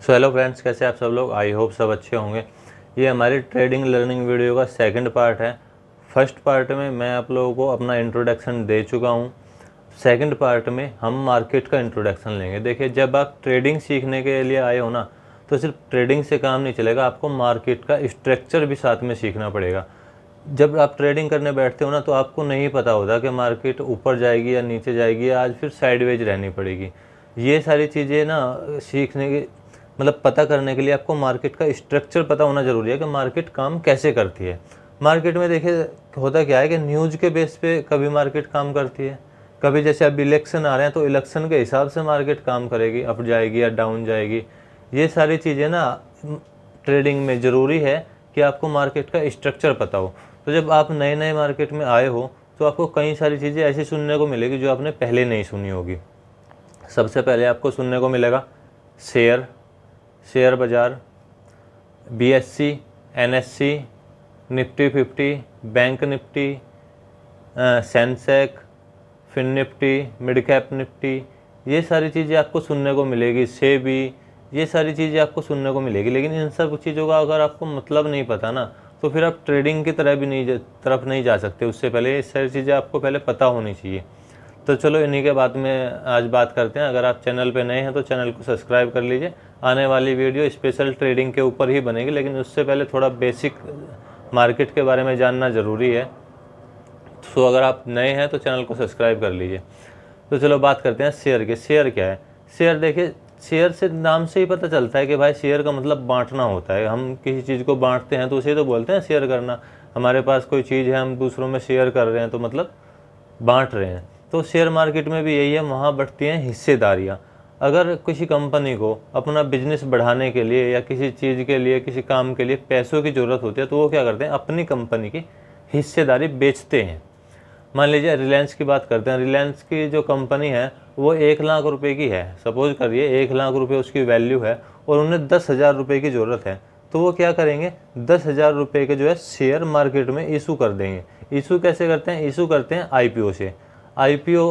So hello friends, कैसे आप सब लोग। आई होप सब अच्छे होंगे। ये हमारी ट्रेडिंग लर्निंग वीडियो का सेकंड पार्ट है। फर्स्ट पार्ट में मैं आप लोगों को अपना इंट्रोडक्शन दे चुका हूँ। सेकंड पार्ट में हम मार्केट का इंट्रोडक्शन लेंगे। देखिए, जब आप ट्रेडिंग सीखने के लिए आए हो ना, तो सिर्फ ट्रेडिंग से काम नहीं चलेगा, आपको मार्केट का स्ट्रक्चर भी साथ में सीखना पड़ेगा। जब आप ट्रेडिंग करने बैठते हो ना, तो आपको नहीं पता होता कि मार्केट ऊपर जाएगी या नीचे जाएगी या आज फिर साइडवेज रहनी पड़ेगी। ये सारी चीज़ें ना सीखने के मतलब पता करने के लिए आपको मार्केट का स्ट्रक्चर पता होना ज़रूरी है कि मार्केट काम कैसे करती है। मार्केट में देखिए होता क्या है कि न्यूज़ के बेस पे कभी मार्केट काम करती है, कभी जैसे अब इलेक्शन आ रहे हैं तो इलेक्शन के हिसाब से मार्केट काम करेगी, अप जाएगी या डाउन जाएगी। ये सारी चीज़ें ना ट्रेडिंग में ज़रूरी है कि आपको मार्केट का स्ट्रक्चर पता हो। तो जब आप नए नए मार्केट में आए हो तो आपको कई सारी चीज़ें ऐसी सुनने को मिलेगी जो आपने पहले नहीं सुनी होगी। सबसे पहले आपको सुनने को मिलेगा शेयर बाज़ार, BSE, NSE, Nifty 50, bank Nifty, Sensex, Fin Nifty, mid cap Nifty, ये सारी चीज़ें आपको सुनने को मिलेगी। सेबी, ये सारी चीज़ें आपको सुनने को मिलेगी। लेकिन इन सब चीज़ों का अगर आपको मतलब नहीं पता ना, तो फिर आप ट्रेडिंग की तरफ नहीं जा सकते। उससे पहले ये सारी चीज़ें आपको पहले पता होनी चाहिए। तो चलो इन्हीं के बाद में आज बात करते हैं। अगर आप चैनल पे नए हैं तो चैनल को सब्सक्राइब कर लीजिए। आने वाली वीडियो स्पेशल ट्रेडिंग के ऊपर ही बनेगी, लेकिन उससे पहले थोड़ा बेसिक मार्केट के बारे में जानना ज़रूरी है। सो अगर आप नए हैं तो चैनल को सब्सक्राइब कर लीजिए। तो चलो बात करते हैं शेयर के। शेयर क्या है? शेयर देखिए, शेयर से नाम से ही पता चलता है कि भाई शेयर का मतलब बांटना होता है। हम किसी चीज़ को बांटते हैं तो उसे तो बोलते हैं शेयर करना। हमारे पास कोई चीज़ है, हम दूसरों में शेयर कर रहे हैं तो मतलब बांट रहे हैं। तो शेयर मार्केट में भी यही है, वहाँ बढ़ती हैं हिस्सेदारियाँ। अगर किसी कंपनी को अपना बिजनेस बढ़ाने के लिए या किसी चीज़ के लिए, किसी काम के लिए पैसों की ज़रूरत होती है तो वो क्या करते हैं, अपनी कंपनी की हिस्सेदारी बेचते हैं। मान लीजिए रिलायंस की बात करते हैं। रिलायंस की जो कंपनी है वो 1 लाख रुपए की है। सपोज करिए 1 लाख रुपये उसकी वैल्यू है और उन्हें 10,000 रुपये की ज़रूरत है। तो वो क्या करेंगे, 10,000 रुपये के जो है शेयर मार्केट में इशू कर देंगे। इशू कैसे करते हैं? इशू करते हैं IPO से। IPO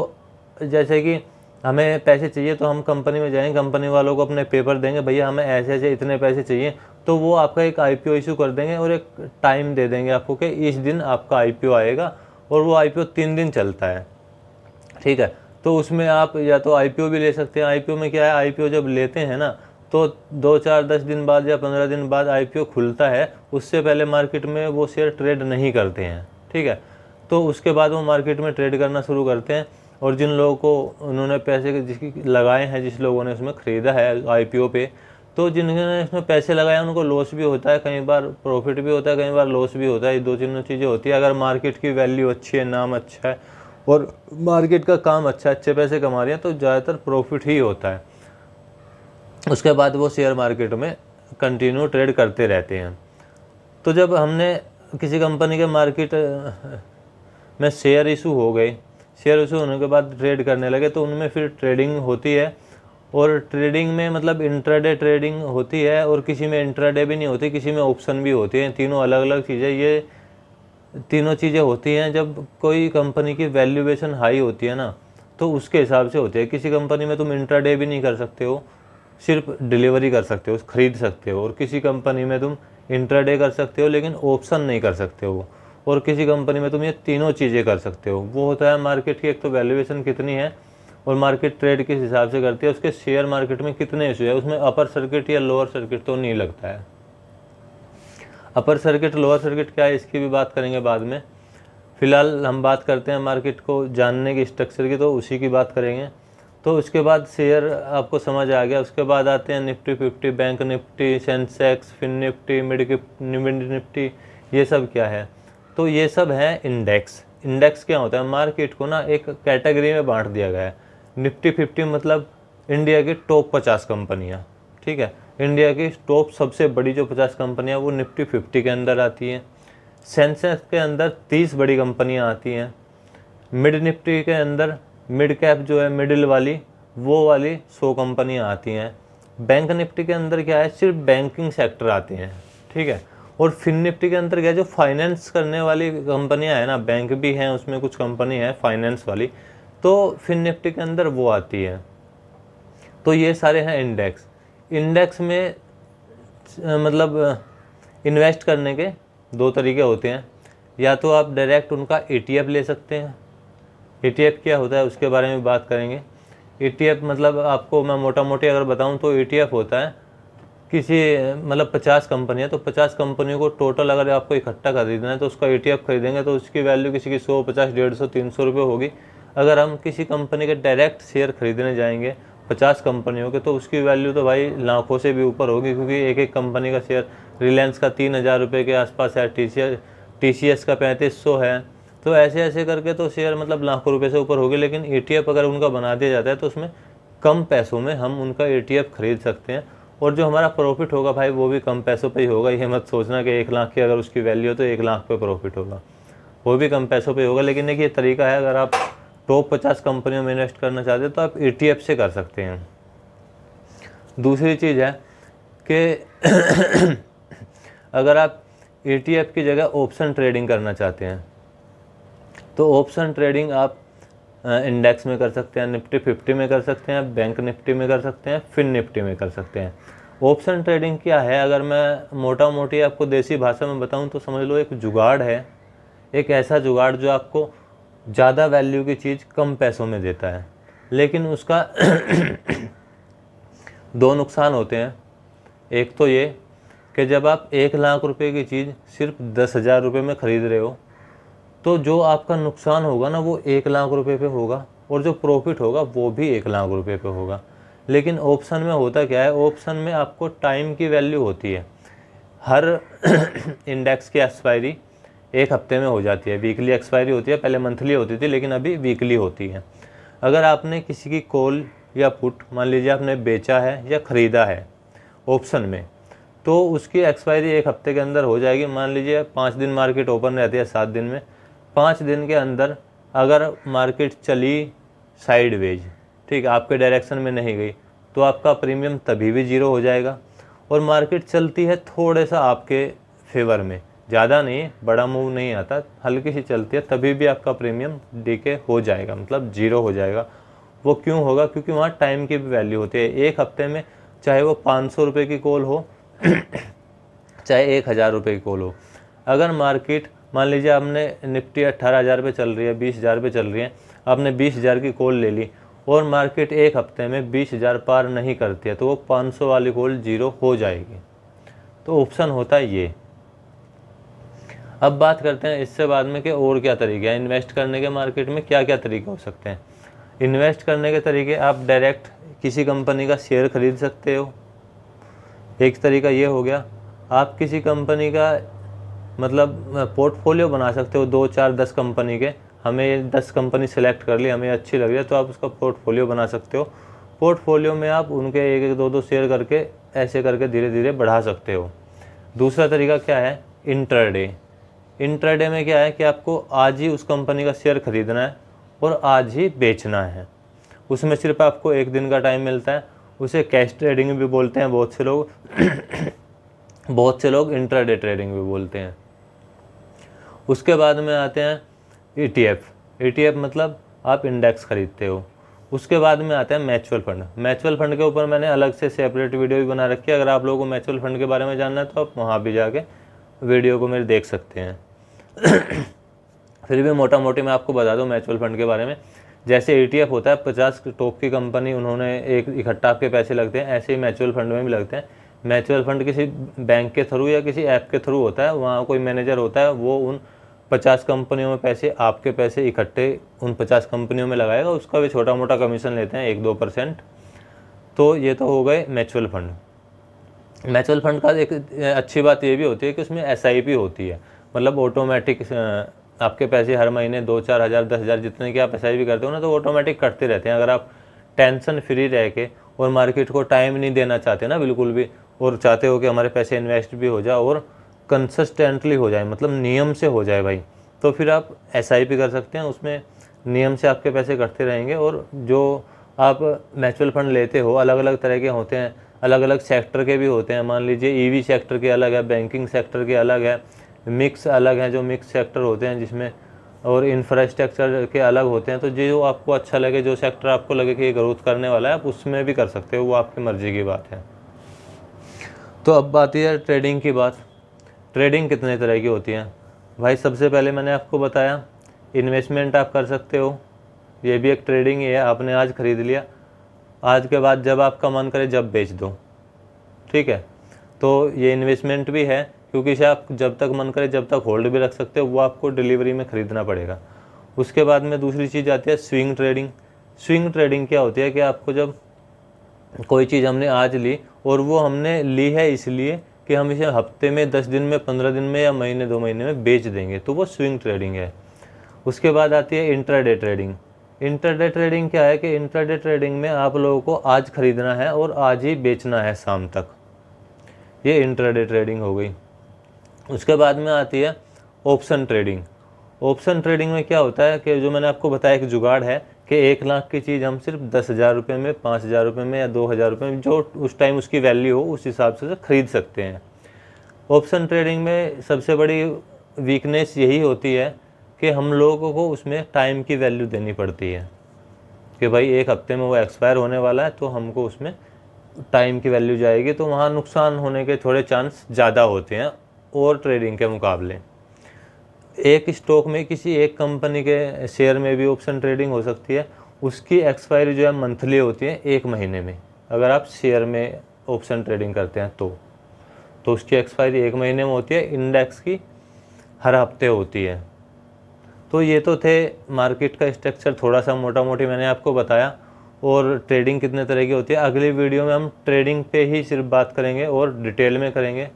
जैसे कि हमें पैसे चाहिए तो हम कंपनी में जाएंगे, कंपनी वालों को अपने पेपर देंगे, भैया हमें ऐसे ऐसे इतने पैसे चाहिए। तो वो आपका एक IPO इशू कर देंगे और एक टाइम दे देंगे आपको कि इस दिन आपका IPO आएगा। और वो IPO 3 दिन चलता है, ठीक है। तो उसमें आप या तो IPO भी ले सकते हैं। IPO में क्या है, IPO जब लेते हैं ना तो 2, 4, 10 दिन बाद या 15 दिन बाद IPO खुलता है। उससे पहले मार्केट में वो शेयर ट्रेड नहीं करते हैं, ठीक है। तो उसके बाद वो मार्केट में ट्रेड करना शुरू करते हैं। और जिन लोगों को उन्होंने पैसे जिसकी लगाए हैं, जिस लोगों ने उसमें ख़रीदा है IPO पे, तो जिन्होंने इसमें पैसे लगाए उनको लॉस भी होता है, कई बार प्रॉफिट भी होता है, कई बार लॉस भी होता है। ये दो तीनों चीज़ें होती है। अगर मार्केट की वैल्यू अच्छी है, नाम अच्छा है और मार्केट का काम अच्छा है, अच्छे पैसे कमा रही है, तो ज़्यादातर प्रॉफिट ही होता है। उसके बाद वो शेयर मार्केट में कंटिन्यू ट्रेड करते रहते हैं। तो जब हमने किसी कंपनी के मार्केट में शेयर इशू हो गए, शेयर इशू होने के बाद ट्रेड करने लगे, तो उनमें फिर ट्रेडिंग होती है। और ट्रेडिंग में मतलब इंट्राडे ट्रेडिंग होती है और किसी में इंट्राडे भी नहीं होती, किसी में ऑप्शन भी होती है। तीनों अलग अलग चीज़ें, ये तीनों चीज़ें होती हैं। जब कोई कंपनी की वैल्यूएशन हाई होती है ना, तो उसके हिसाब से होती है। किसी कंपनी में तुम इंट्राडे भी नहीं कर सकते हो, सिर्फ डिलीवरी कर सकते हो, खरीद सकते हो। और किसी कंपनी में तुम इंट्राडे कर सकते हो लेकिन ऑप्शन नहीं कर सकते हो। और किसी कंपनी में तुम ये तीनों चीज़ें कर सकते हो। वो होता है मार्केट की एक तो वैल्यूएशन कितनी है और मार्केट ट्रेड किस हिसाब से करती है, उसके शेयर मार्केट में कितने इशू है, उसमें अपर सर्किट या लोअर सर्किट तो नहीं लगता है। अपर सर्किट लोअर सर्किट क्या है इसकी भी बात करेंगे बाद में। फिलहाल हम बात करते हैं मार्केट को जानने की स्ट्रक्चर की, तो उसी की बात करेंगे। तो उसके बाद शेयर आपको समझ आ गया। उसके बाद आते हैं Nifty 50, bank Nifty, Sensex, fin Nifty, mid Nifty. ये सब क्या है? तो ये सब है इंडेक्स। इंडेक्स क्या होता है? मार्केट को ना एक कैटेगरी में बांट दिया गया है। निफ्टी 50 मतलब इंडिया की टॉप 50 कंपनियाँ, ठीक है। इंडिया की टॉप सबसे बड़ी जो 50 कंपनियाँ वो निफ्टी 50 के अंदर आती हैं। सेंसेक्स के अंदर 30 बड़ी कंपनियाँ आती हैं। मिड निफ्टी के अंदर मिड कैप जो है मिडिल वाली, वो वाली 100 कंपनियाँ आती हैं। बैंक निफ्टी के अंदर क्या है, सिर्फ बैंकिंग सेक्टर आते हैं, ठीक है। और फिन निफ्टी के अंदर क्या है, जो फाइनेंस करने वाली कंपनियां हैं ना, बैंक भी हैं उसमें, कुछ कंपनी है फाइनेंस वाली, तो फिन निफ्टी के अंदर वो आती है। तो ये सारे हैं इंडेक्स। इंडेक्स में मतलब इन्वेस्ट करने के दो तरीके होते हैं। या तो आप डायरेक्ट उनका ETF ले सकते हैं। ETF क्या होता है उसके बारे में बात करेंगे। ETF मतलब आपको मैं मोटा मोटी अगर बताऊं तो ETF होता है किसी मतलब 50 कंपनियाँ, तो 50 कंपनियों को टोटल अगर आपको इकट्ठा खरीदना है तो उसका ETF खरीदेंगे तो उसकी वैल्यू किसी की 100, 50, 150, 300 रुपये होगी। अगर हम किसी कंपनी के डायरेक्ट शेयर खरीदने जाएंगे 50 कंपनियों के तो उसकी वैल्यू तो भाई लाखों से भी ऊपर होगी, क्योंकि एक एक कंपनी का शेयर रिलायंस का 3000 रुपये के आसपास है, TCS का 3500 है। तो ऐसे ऐसे करके तो शेयर मतलब लाखों रुपए से ऊपर होगी। लेकिन ETF अगर उनका बना दिया जाता है तो उसमें कम पैसों में हम उनका ETF खरीद सकते हैं, और जो हमारा प्रॉफिट होगा भाई वो भी कम पैसों पे ही होगा। ये मत सोचना कि 1 लाख की अगर उसकी वैल्यू हो तो 1 लाख पे प्रॉफिट होगा, वो भी कम पैसों पे होगा। लेकिन एक ये तरीका है, अगर आप टॉप 50 कंपनियों में इन्वेस्ट करना चाहते हैं तो आप ETF से कर सकते हैं। दूसरी चीज़ है कि अगर आप ETF की जगह ऑप्शन ट्रेडिंग करना चाहते हैं तो ऑप्शन ट्रेडिंग आप इंडेक्स में कर सकते हैं, निफ्टी 50 में कर सकते हैं, बैंक निफ्टी में कर सकते हैं, फिन निफ्टी में कर सकते हैं। ऑप्शन ट्रेडिंग क्या है, अगर मैं मोटा मोटी आपको देसी भाषा में बताऊं तो समझ लो एक जुगाड़ है, एक ऐसा जुगाड़ जो आपको ज़्यादा वैल्यू की चीज़ कम पैसों में देता है। लेकिन उसका दो नुकसान होते हैं। एक तो ये कि जब आप 1 लाख रुपए की चीज़ सिर्फ 10,000 रुपये में ख़रीद रहे हो तो जो आपका नुकसान होगा ना वो 1 लाख रुपए पे होगा, और जो प्रॉफिट होगा वो भी 1 लाख रुपए पे होगा। लेकिन ऑप्शन में होता क्या है, ऑप्शन में आपको टाइम की वैल्यू होती है। हर इंडेक्स की एक्सपायरी 1 हफ्ते में हो जाती है, वीकली एक्सपायरी होती है, पहले मंथली होती थी लेकिन अभी वीकली होती है। अगर आपने किसी की कॉल या पुट मान लीजिए आपने बेचा है या ख़रीदा है ऑप्शन में, तो उसकी एक्सपायरी 1 हफ्ते के अंदर हो जाएगी। मान लीजिए 5 दिन मार्केट ओपन रहती है 7 दिन में, 5 दिन के अंदर अगर मार्केट चली साइडवेज, ठीक, आपके डायरेक्शन में नहीं गई, तो आपका प्रीमियम तभी भी 0 हो जाएगा। और मार्केट चलती है थोड़े सा आपके फेवर में, ज़्यादा नहीं, बड़ा मूव नहीं आता, हल्की सी चलती है, तभी भी आपका प्रीमियम डीके हो जाएगा, मतलब 0 हो जाएगा। वो क्यों होगा, क्योंकि वहाँ टाइम की भी वैल्यू होती है। 1 हफ्ते में चाहे वो 500 रुपये की कॉल हो चाहे 1000 रुपये की कॉल हो, अगर मार्केट मान लीजिए आपने निफ्टी 18,000 पे चल रही है, 20,000 पे चल रही है, आपने 20,000 की कॉल ले ली और मार्केट 1 हफ्ते में 20,000 पार नहीं करती है तो वो 500 वाली कॉल 0 हो जाएगी। तो ऑप्शन होता है ये। अब बात करते हैं इससे बाद में कि और क्या तरीके हैं इन्वेस्ट करने के, मार्केट में क्या क्या तरीके हो सकते हैं। इन्वेस्ट करने के तरीके, आप डायरेक्ट किसी कंपनी का शेयर खरीद सकते हो, एक तरीका ये हो गया। आप किसी कंपनी का मतलब पोर्टफोलियो बना सकते हो, 2, 4, 10 कंपनी के, हमें 10 कंपनी सेलेक्ट कर ली, हमें अच्छी लग रही है तो आप उसका पोर्टफोलियो बना सकते हो। पोर्टफोलियो में आप उनके 1-1, 2-2 शेयर करके ऐसे करके धीरे धीरे बढ़ा सकते हो। दूसरा तरीका क्या है, इंट्राडे। इंट्राडे में क्या है कि आपको आज ही उस कंपनी का शेयर खरीदना है और आज ही बेचना है। उसमें सिर्फ आपको 1 दिन का टाइम मिलता है, उसे कैश ट्रेडिंग भी बोलते हैं बहुत से लोग बहुत से लोग इंट्राडे ट्रेडिंग भी बोलते हैं। उसके बाद में आते हैं ETF मतलब आप इंडेक्स खरीदते हो। उसके बाद में आते हैं म्यूचुअल फंड। म्यूचुअल फंड के ऊपर मैंने अलग से सेपरेट वीडियो भी बना रखी है, अगर आप लोगों को म्यूचुअल फंड के बारे में जानना है तो आप वहाँ भी जाके वीडियो को मेरे देख सकते हैं। फिर भी मोटा मोटी मैं आपको बता दूं म्यूचुअल फंड के बारे में। जैसे ETF होता है 50 टॉप की कंपनी, उन्होंने एक इकट्ठा आपके पैसे लगते हैं, ऐसे ही म्यूचुअल फंड में भी लगते हैं। म्यूचुअल फंड किसी बैंक के थ्रू या किसी ऐप के थ्रू होता है, वहाँ कोई मैनेजर होता है, वो उन 50 कंपनियों में पैसे, आपके पैसे इकट्ठे उन 50 कंपनियों में लगाएगा, उसका भी छोटा मोटा कमीशन लेते हैं 1-2%। तो ये तो हो गए म्यूचुअल फंड। म्यूचुअल फंड का एक अच्छी बात ये भी होती है कि उसमें SIP होती है, मतलब ऑटोमेटिक आपके पैसे हर महीने 2-4 हज़ार 10,000 जितने की आप SIP करते हो ना, तो ऑटोमेटिक कटते रहते हैं। अगर आप टेंशन फ्री रह के और मार्केट को टाइम नहीं देना चाहते ना बिल्कुल भी, और चाहते हो कि हमारे पैसे इन्वेस्ट भी हो जाए और कंसिस्टेंटली हो जाए, मतलब नियम से हो जाए भाई, तो फिर आप SIP कर सकते हैं। उसमें नियम से आपके पैसे कटते रहेंगे। और जो आप म्यूचुअल फंड लेते हो अलग अलग तरह के होते हैं, अलग अलग सेक्टर के भी होते हैं। मान लीजिए EV सेक्टर के अलग है, बैंकिंग सेक्टर के अलग है, मिक्स अलग है, जो मिक्स सेक्टर होते हैं जिसमें, और इंफ्रास्ट्रक्चर के अलग होते हैं। तो जो आपको अच्छा लगे, जो सेक्टर आपको लगे कि ये ग्रोथ करने वाला है, आप उसमें भी कर सकते हो, वो आपकी मर्ज़ी की बात है। तो अब आती है ट्रेडिंग की बात। ट्रेडिंग कितने तरह की होती है भाई? सबसे पहले मैंने आपको बताया इन्वेस्टमेंट आप कर सकते हो, ये भी एक ट्रेडिंग ही है। आपने आज ख़रीद लिया, आज के बाद जब आपका मन करे जब बेच दो, ठीक है। तो ये इन्वेस्टमेंट भी है, क्योंकि इसे आप जब तक मन करे जब तक होल्ड भी रख सकते हो, वो आपको डिलीवरी में ख़रीदना पड़ेगा। उसके बाद में दूसरी चीज़ आती है स्विंग ट्रेडिंग। स्विंग ट्रेडिंग क्या होती है कि आपको जब कोई चीज़ हमने आज ली और वो हमने ली है इसलिए कि हम इसे हफ्ते में, 10 दिन में, 15 दिन में या महीने 2 महीने में बेच देंगे, तो वो स्विंग ट्रेडिंग है। उसके बाद आती है इंट्राडे ट्रेडिंग। इंट्राडे ट्रेडिंग क्या है कि इंट्राडे ट्रेडिंग में आप लोगों को आज ख़रीदना है और आज ही बेचना है शाम तक, ये इंट्राडे ट्रेडिंग हो गई। उसके बाद में आती है ऑप्शन ट्रेडिंग। ऑप्शन ट्रेडिंग में क्या होता है कि जो मैंने आपको बताया एक जुगाड़ है कि 1 लाख की चीज़ हम सिर्फ 10,000 रुपये में, 5,000 रुपये में या 2,000 रुपये में, जो उस टाइम उसकी वैल्यू हो उस हिसाब से ख़रीद सकते हैं। ऑप्शन ट्रेडिंग में सबसे बड़ी वीकनेस यही होती है कि हम लोगों को उसमें टाइम की वैल्यू देनी पड़ती है कि भाई 1 हफ्ते में वो एक्सपायर होने वाला है, तो हमको उसमें टाइम की वैल्यू जाएगी, तो वहाँ नुकसान होने के थोड़े चांस ज़्यादा होते हैं और ट्रेडिंग के मुकाबले। एक स्टॉक में किसी एक कंपनी के शेयर में भी ऑप्शन ट्रेडिंग हो सकती है, उसकी एक्सपायरी जो है मंथली होती है 1 महीने में। अगर आप शेयर में ऑप्शन ट्रेडिंग करते हैं तो उसकी एक्सपायरी 1 महीने में होती है, इंडेक्स की हर हफ्ते होती है। तो ये तो थे मार्केट का स्ट्रक्चर, थोड़ा सा मोटा मोटी मैंने आपको बताया, और ट्रेडिंग कितने तरह की होती है। अगली वीडियो में हम ट्रेडिंग पे ही सिर्फ बात करेंगे और डिटेल में करेंगे।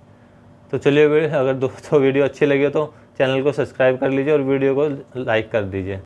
तो चलिए, अगर दोस्तों वीडियो अच्छी लगी तो चैनल को सब्सक्राइब कर लीजिए और वीडियो को लाइक कर दीजिए।